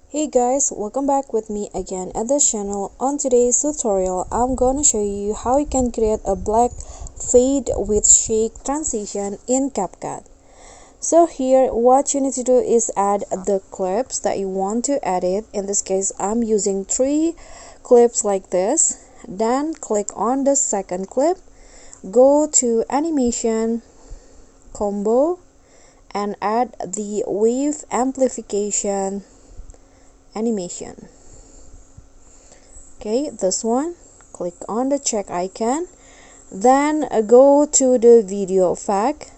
Hey guys, welcome back with me again at the channel. On today's tutorial, I'm gonna show you how you can create a black fade with Chic Transition in CapCut. So here, what you need to do is add the clips that you want to edit. In this case, I'm using 3 clips like this. Then click on the second clip, go to Animation, Combo, and add the Wave Amplification animation. Okay, this one, click on the check icon, then go to the video effect,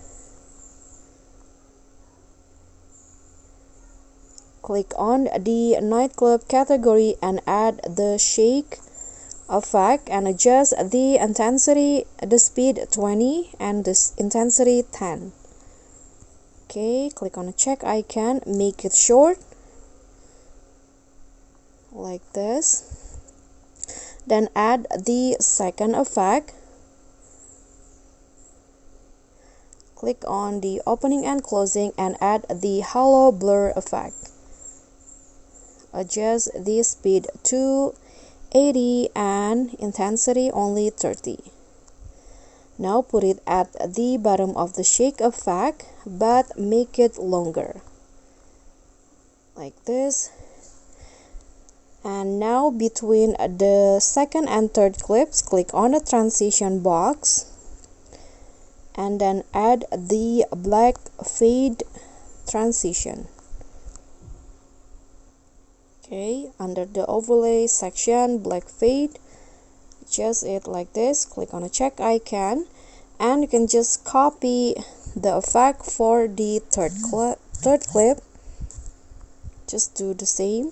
click on the nightclub category and add the shake effect and adjust the intensity, the speed 20 and this intensity 10. Okay, click on the check icon, make it short like this, then add the second effect, click on the opening and closing and add the halo blur effect, adjust the speed to 80 and intensity only 30. Now put it at the bottom of the shake effect but make it longer like this. And now between the second and third clips, click on the transition box and then add the black fade transition. Okay, under the overlay section, black fade, adjust it like this, click on the check icon and you can just copy the effect for the third clip. Just do the same.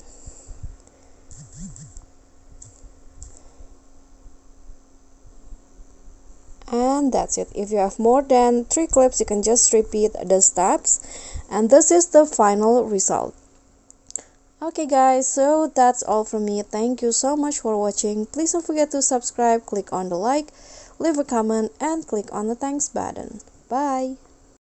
And that's it. If you have more than 3 clips, you can just repeat the steps, and this is the final result. Okay guys, so that's all from me. Thank you so much for watching. Please don't forget to subscribe, click on the like, leave a comment and click on the thanks button. Bye.